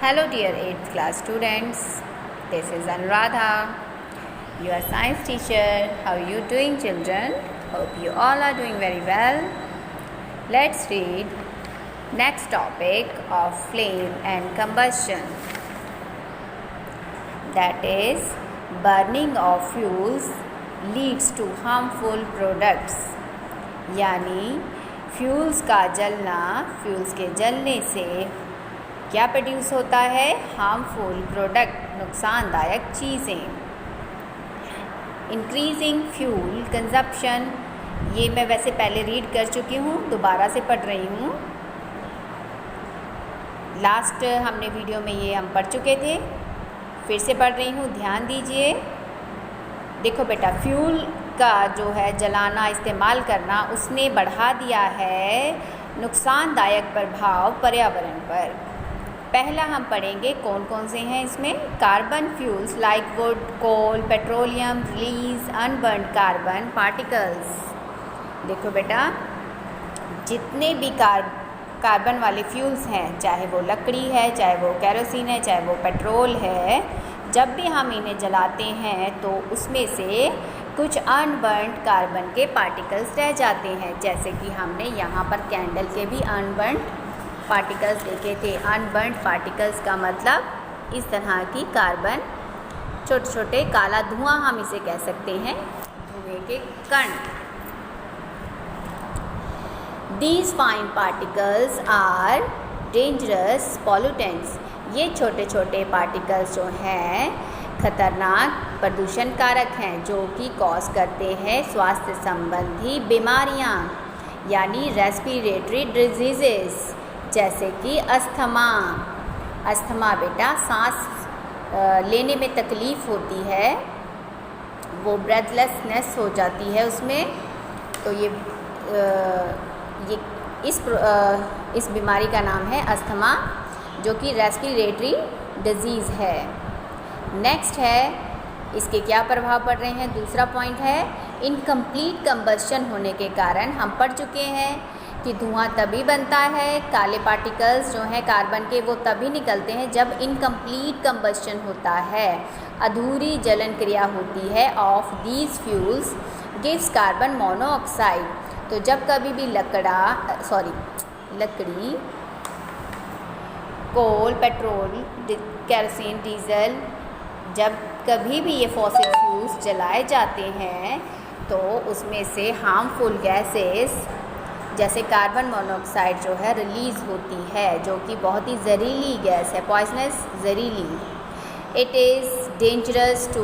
Hello dear 8th class students, this is Anuradha, your science teacher. How are you doing children? Hope you all are doing very well. Let's read next topic of flame and combustion. That is, burning of fuels leads to harmful products. यानी fuels का जलना, fuels के जलने से क्या produce होता है? Harmful product, नुकसानदायक चीज़ें। इंक्रीजिंग फ्यूल कंजप्शन, ये मैं वैसे पहले रीड कर चुकी हूँ, दोबारा से पढ़ रही हूँ। लास्ट हमने वीडियो में ये हम पढ़ चुके थे, फिर से पढ़ रही हूँ, ध्यान दीजिए। देखो बेटा, फ्यूल का जो है जलाना, इस्तेमाल करना, उसने बढ़ा दिया है नुकसानदायक प्रभाव पर्यावरण पर। पहला हम पढ़ेंगे कौन कौन से हैं इसमें। Carbon fuels like wood, coal, petroleum release unburned carbon particles. देखो बेटा, जितने भी कार्बन वाले फ्यूल्स हैं, चाहे वो लकड़ी है, चाहे वो केरोसिन है, चाहे वो पेट्रोल है, जब भी हम इन्हें जलाते हैं तो उसमें से कुछ अनबर्न्ड कार्बन के पार्टिकल्स रह जाते हैं। जैसे कि हमने यहाँ पर कैंडल के भी अनबर्न्ड पार्टिकल्स देखे थे। अनबर्न्ड पार्टिकल्स का मतलब इस तरह की कार्बन, छोटे छोटे काला धुआं हम इसे कह सकते हैं, धुएं के कण। These fine particles are dangerous pollutants. ये छोटे छोटे पार्टिकल्स जो हैं खतरनाक प्रदूषण कारक हैं, जो कि कॉज करते हैं स्वास्थ्य संबंधी बीमारियां, यानी रेस्पिरेटरी डिजीजेस, जैसे कि अस्थमा। अस्थमा बेटा, सांस लेने में तकलीफ़ होती है, वो ब्रेथलेसनेस हो जाती है उसमें। तो ये इस बीमारी का नाम है अस्थमा, जो कि रेस्पिरेटरी डिजीज़ है। नेक्स्ट है, इसके क्या प्रभाव पड़ रहे हैं। दूसरा पॉइंट है, इनकम्प्लीट कंबस्शन होने के कारण हम पढ़ चुके हैं कि धुआं तभी बनता है, काले पार्टिकल्स जो हैं कार्बन के, वो तभी निकलते हैं जब इनकम्प्लीट कंबस्शन होता है, अधूरी जलन क्रिया होती है of these fuels gives carbon monoxide. तो जब कभी भी लकड़ी, कोल, पेट्रोल, केरोसिन, डीजल, जब कभी भी ये फॉसिल फ्यूल्स जलाए जाते हैं तो उसमें से हार्मफुल गैसेस जैसे कार्बन मोनोऑक्साइड जो है रिलीज़ होती है, जो कि बहुत ही जहरीली गैस है, पॉइजनस, जहरीली। It is dangerous to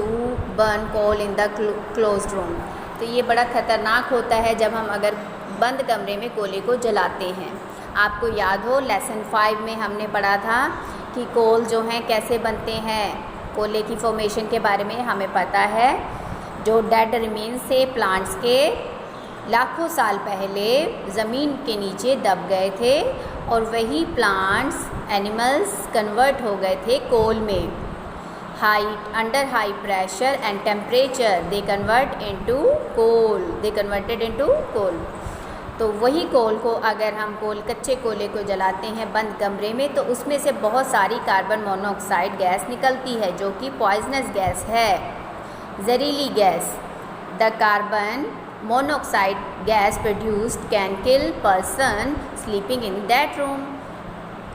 burn coal in the closed room. तो ये बड़ा ख़तरनाक होता है जब हम अगर बंद कमरे में कोयले को जलाते हैं। आपको याद हो, लेसन 5 में हमने पढ़ा था कि कोल जो हैं कैसे बनते हैं, कोयले की फॉर्मेशन के बारे में हमें पता है। जो डेड रिमेन्स से प्लांट्स के लाखों साल पहले ज़मीन के नीचे दब गए थे, और वही प्लांट्स, एनिमल्स कन्वर्ट हो गए थे कोल में। Under high pressure and temperature they converted into coal. तो वही कोल को अगर हम कच्चे कोयले को जलाते हैं बंद कमरे में, तो उसमें से बहुत सारी कार्बन मोनोऑक्साइड गैस निकलती है, जो कि पॉइजनस गैस है, जहरीली gas. The carbon monoxide gas produced can kill person sleeping in that room.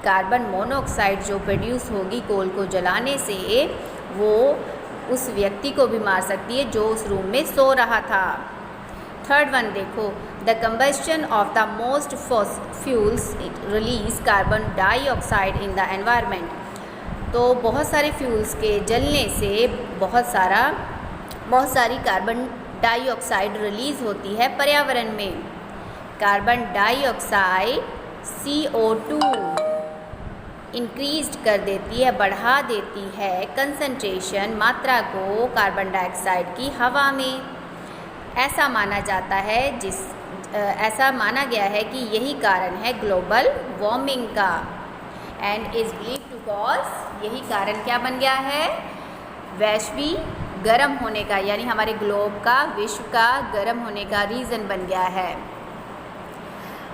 Carbon monoxide जो प्रोड्यूस होगी कोल को जलाने से, वो उस व्यक्ति को भी मार सकती है जो उस रूम में सो रहा था। थर्ड वन देखो, the combustion of the most fuels release carbon dioxide in the environment. तो बहुत सारे फ्यूल्स के जलने से बहुत सारी कार्बन डाइऑक्साइड रिलीज़ होती है पर्यावरण में। कार्बन डाइऑक्साइड CO2 इंक्रीज कर देती है, बढ़ा देती है कंसंट्रेशन, मात्रा को कार्बन डाइऑक्साइड की हवा में। ऐसा माना गया है कि यही कारण है ग्लोबल वार्मिंग का, and is believe to cause, यही कारण क्या बन गया है? वैश्विक गर्म होने का, यानी हमारे ग्लोब का, विश्व का गर्म होने का रीज़न बन गया है।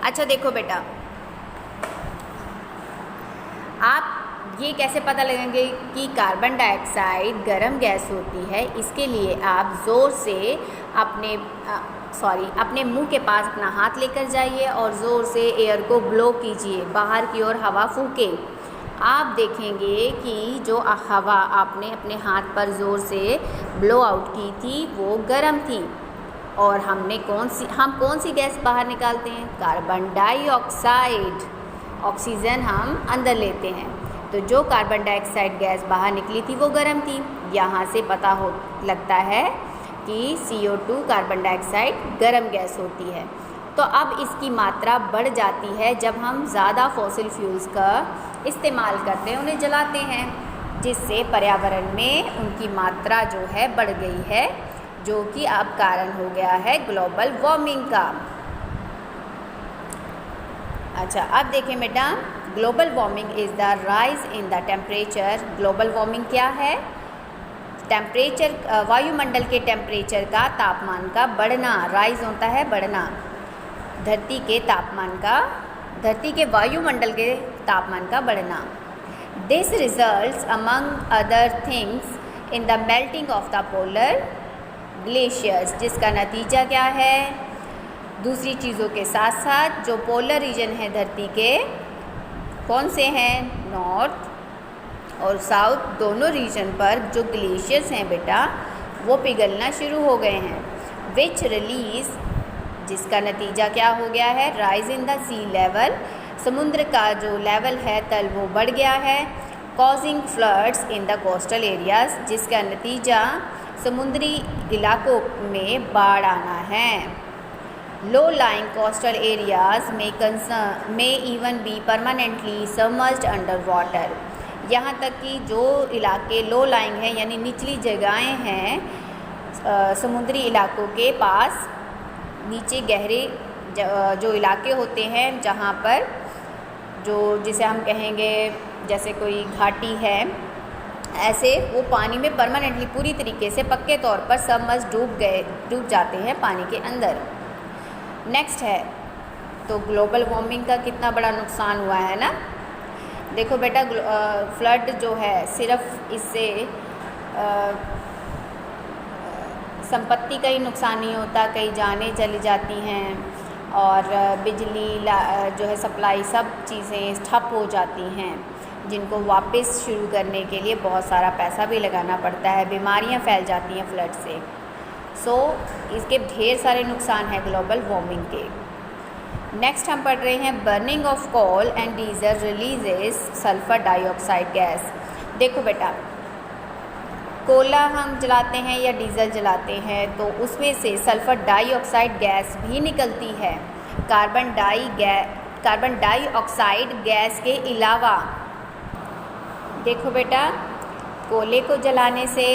अच्छा देखो बेटा, आप ये कैसे पता लगेंगे कि कार्बन डाइऑक्साइड गर्म गैस होती है? इसके लिए आप ज़ोर से अपने मुंह के पास अपना हाथ लेकर जाइए और ज़ोर से एयर को ब्लो कीजिए, बाहर की ओर हवा फूकें। आप देखेंगे कि जो हवा आपने अपने हाथ पर ज़ोर से ब्लो आउट की थी वो गर्म थी। और हम कौन सी गैस बाहर निकालते हैं? Carbon dioxide. ऑक्सीजन हम अंदर लेते हैं, तो जो कार्बन डाइऑक्साइड गैस बाहर निकली थी वो गर्म थी। यहाँ से पता लगता है कि CO2 कार्बन डाइऑक्साइड गर्म गैस होती है। तो अब इसकी मात्रा बढ़ जाती है जब हम ज़्यादा फॉसिल फ्यूल्स का इस्तेमाल करते हैं, उन्हें जलाते हैं, जिससे पर्यावरण में उनकी मात्रा जो है बढ़ गई है, जो कि अब कारण हो गया है ग्लोबल वार्मिंग का। अच्छा, अब देखें बेटा, global warming is the rise in the temperature. Global warming क्या है? टेम्परेचर, वायुमंडल के टेम्परेचर का, तापमान का बढ़ना। राइज होता है बढ़ना, धरती के वायुमंडल के तापमान का बढ़ना। This results among other things in the melting of the polar glaciers, जिसका नतीजा क्या है? दूसरी चीज़ों के साथ साथ जो पोलर रीजन है धरती के, कौन से हैं? नॉर्थ और साउथ दोनों रीजन पर जो ग्लेशियर्स हैं बेटा वो पिघलना शुरू हो गए हैं। विच रिलीज, जिसका नतीजा क्या हो गया है? Rise in the sea level, समुद्र का जो लेवल है तल वो बढ़ गया है। Causing floods in the coastal areas, जिसका नतीजा समुद्री इलाकों में बाढ़ आना है। लो लाइंग कोस्टल एरियाज में even be permanently submerged under water, यहाँ तक कि जो इलाके लो लाइंग हैं यानी निचली जगहें हैं समुद्री इलाकों के पास, नीचे गहरे जो इलाके होते हैं जहाँ पर जिसे हम कहेंगे जैसे कोई घाटी है, ऐसे वो पानी में परमानेंटली पूरी तरीके से पक्के तौर पर सबमर्ज डूब जाते हैं पानी के अंदर। नेक्स्ट है, तो ग्लोबल वार्मिंग का कितना बड़ा नुकसान हुआ है ना। देखो बेटा, फ्लड जो है सिर्फ इससे संपत्ति का ही नुकसान नहीं होता, कई जानें चली जाती हैं और बिजली जो है सप्लाई, सब चीज़ें ठप हो जाती हैं, जिनको वापस शुरू करने के लिए बहुत सारा पैसा भी लगाना पड़ता है। बीमारियां फैल जाती हैं फ्लड से। इसके ढेर सारे नुकसान हैं ग्लोबल वार्मिंग के। नेक्स्ट हम पढ़ रहे हैं burning of coal and diesel releases sulphur dioxide gas. देखो बेटा, कोयला हम जलाते हैं या डीजल जलाते हैं तो उसमें से सल्फर डाइऑक्साइड गैस भी निकलती है। कार्बन डाइऑक्साइड गैस के अलावा देखो बेटा, कोयले को जलाने से,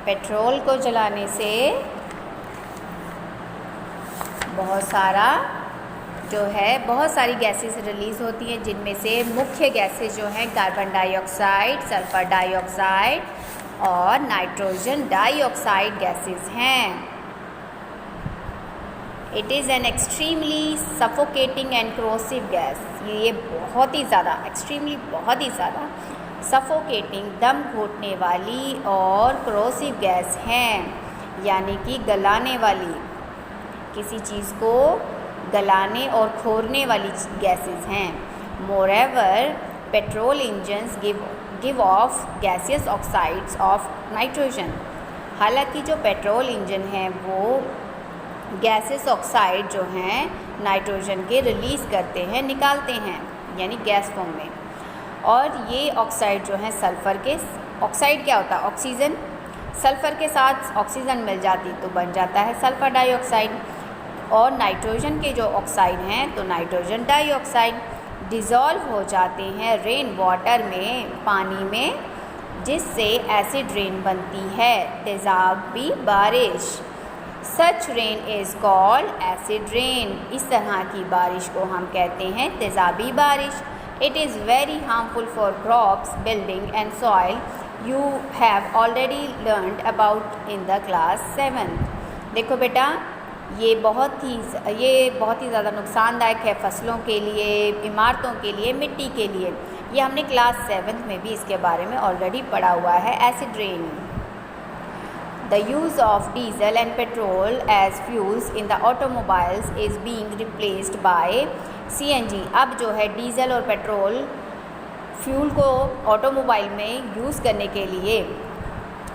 पेट्रोल को जलाने से बहुत सारी गैसेस रिलीज़ होती हैं, जिनमें से मुख्य गैसेस जो हैं कार्बन डाइऑक्साइड, सल्फर डाइऑक्साइड और नाइट्रोजन डाइऑक्साइड गैसेस हैं। It is an extremely suffocating and corrosive gas. ये बहुत ही ज़्यादा सफोकेटिंग, दम घोटने वाली और क्रोसिव गैस हैं, यानी कि गलाने वाली, किसी चीज़ को गलाने और खोरने वाली गैसेस हैं। Moreover petrol engines give of gaseous oxides of nitrogen. हालांकि जो पेट्रोल इंजन हैं वो गैसियस ऑक्साइड जो हैं नाइट्रोजन के रिलीज़ करते हैं, निकालते हैं, यानी गैस फॉर्म में। और ये ऑक्साइड जो है सल्फ़र के, ऑक्साइड क्या होता है? ऑक्सीजन। सल्फ़र के साथ ऑक्सीजन मिल जाती तो बन जाता है सल्फ़र डाइऑक्साइड। और नाइट्रोजन के जो ऑक्साइड हैं तो नाइट्रोजन डाइऑक्साइड डिज़ोल्व हो जाते हैं रेन वाटर में, पानी में, जिससे एसिड रेन बनती है, तेज़ाबी बारिश। Such rain is called acid rain. इस तरह की बारिश को हम कहते हैं तेज़ाबी बारिश। It is very harmful for crops, building and soil. You have already learned about in the class 7th. देखो बेटा, ये बहुत ही ज़्यादा नुकसानदायक है फसलों के लिए, इमारतों के लिए, मिट्टी के लिए। ये हमने क्लास 7th में भी इसके बारे में ऑलरेडी पढ़ा हुआ है। Acid rain. The use of diesel and petrol as fuels in the automobiles is being replaced by CNG। अब जो है डीजल और पेट्रोल फ्यूल को ऑटोमोबाइल में यूज़ करने के लिए,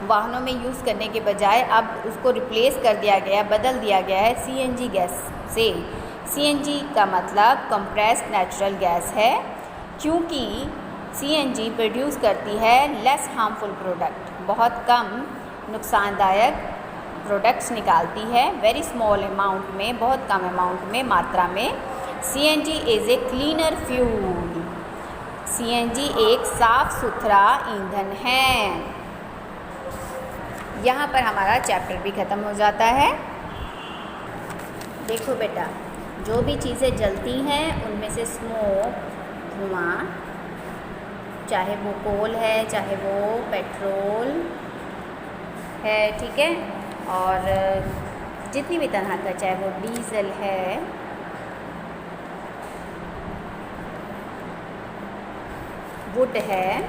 वाहनों में यूज़ करने के बजाय अब उसको रिप्लेस कर दिया गया, बदल दिया गया है CNG गैस से। CNG का मतलब कंप्रेस्ड नेचुरल गैस है, क्योंकि CNG प्रोड्यूस करती है लेस हार्मफुल प्रोडक्ट, बहुत कम नुकसानदायक प्रोडक्ट्स निकालती है, वेरी स्मॉल अमाउंट में, बहुत कम अमाउंट में, मात्रा में। CNG is a cleaner fuel. CNG एक साफ़ सुथरा ईंधन है। यहाँ पर हमारा चैप्टर भी ख़त्म हो जाता है। देखो बेटा, जो भी चीज़ें जलती हैं उनमें से स्मोक, धुआं, चाहे वो कोल है, चाहे वो पेट्रोल है, ठीक है, और जितनी भी तरह का, चाहे वो डीजल है, वुड है,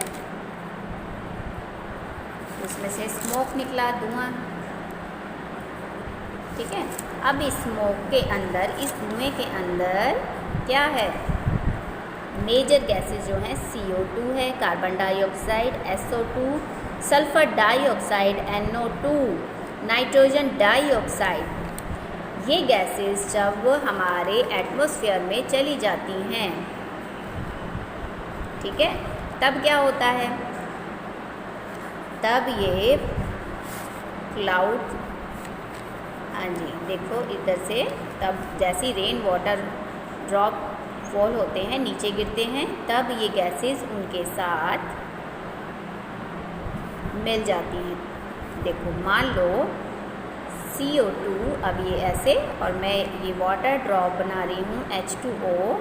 उसमें से स्मोक निकला, धुआं, ठीक है। अब इस स्मोक के अंदर, इस धुएं के अंदर क्या है? मेजर गैसेस जो हैं CO2 है, carbon dioxide SO2, sulphur dioxide NO2, nitrogen dioxide. ये गैसेस जब हमारे एटमॉस्फेयर में चली जाती हैं, ठीक है, तब क्या होता है? तब ये क्लाउड, हाँ जी, देखो इधर से, तब जैसी रेन वाटर ड्रॉप फॉल होते हैं, नीचे गिरते हैं, तब ये गैसेस उनके साथ मिल जाती हैं। देखो, मान लो CO2, अब ये ऐसे, और मैं ये वाटर ड्रॉप बना रही हूँ H2O,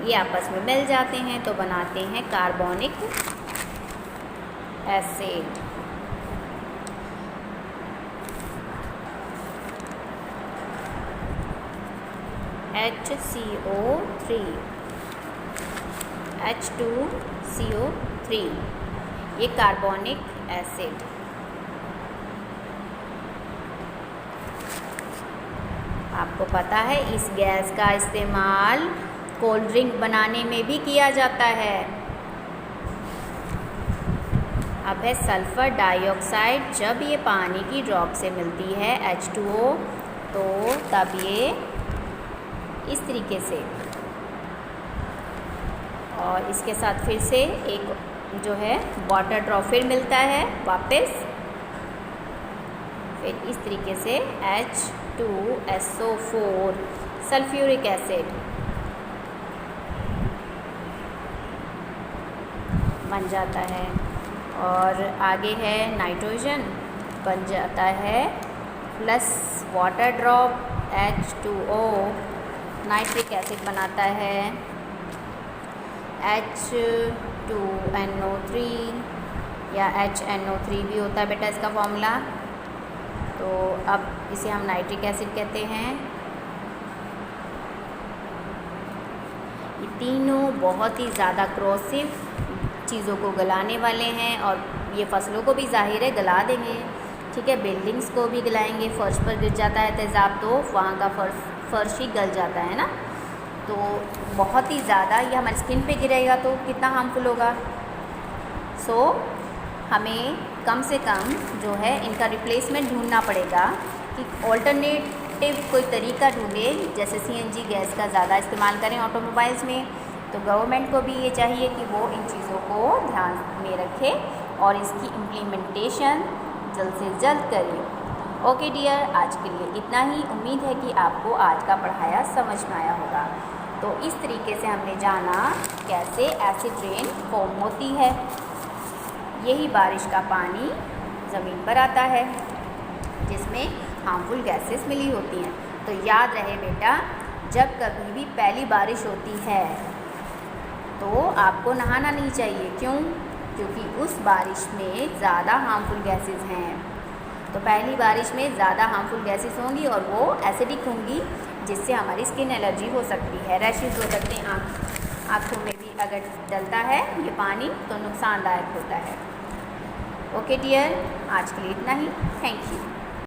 ये आपस में मिल जाते हैं तो बनाते हैं कार्बोनिक एसिड। HCO3, H2CO3, ये कार्बोनिक एसिड। आपको पता है इस गैस का इस्तेमाल कोल्ड ड्रिंक बनाने में भी किया जाता है। अब है सल्फ़र डाइऑक्साइड। जब ये पानी की ड्रॉप से मिलती है H2O, तो तब ये इस तरीके से, और इसके साथ फिर से एक जो है वाटर ड्रॉप फिर मिलता है वापस, फिर इस तरीके से H2SO4 सल्फ्यूरिक एसिड बन जाता है। और आगे है नाइट्रोजन, बन जाता है plus water drop H2O, nitric acid बनाता है H2NO3 या HNO3 भी होता है बेटा इसका फॉर्मूला। तो अब इसे हम नाइट्रिक एसिड कहते हैं। ये तीनों बहुत ही ज़्यादा क्रोसिव चीज़ों को गलाने वाले हैं, और ये फसलों को भी ज़ाहिर है गला देंगे, ठीक है, बिल्डिंग्स को भी गलाएंगे। फर्श पर गिर जाता है तेज़ाब तो वहाँ का फर्श ही गल जाता है ना, तो बहुत ही ज़्यादा ये हमारी स्किन पे गिरेगा तो कितना हार्मफुल होगा। सो हमें कम से कम जो है इनका रिप्लेसमेंट ढूंढना पड़ेगा, कि ऑल्टरनेटिव कोई तरीका ढूंढे, जैसे CNG गैस का ज़्यादा इस्तेमाल करें ऑटोमोबाइल्स में। तो गवर्नमेंट को भी ये चाहिए कि वो इन चीज़ों को ध्यान में रखे और इसकी इम्प्लीमेंटेशन जल्द से जल्द करें। ओके डियर, आज के लिए इतना ही। उम्मीद है कि आपको आज का पढ़ाया समझ में आया होगा। तो इस तरीके से हमने जाना कैसे एसिड रेन फॉर्म होती है। यही बारिश का पानी ज़मीन पर आता है जिसमें हार्मफुल गैसेस मिली होती हैं। तो याद रहे बेटा, जब कभी भी पहली बारिश होती है तो आपको नहाना नहीं चाहिए। क्यों? क्योंकि उस बारिश में ज़्यादा हार्मफुल गैसेस हैं। तो पहली बारिश में ज़्यादा हार्मफुल गैसेस होंगी और वो एसिडिक होंगी, जिससे हमारी स्किन एलर्जी हो सकती है, रैशेज़ हो सकते हैं, आँखों में भी अगर डलता है ये पानी तो नुकसानदायक होता है। ओके डियर, आज के लिए इतना ही। Thank you.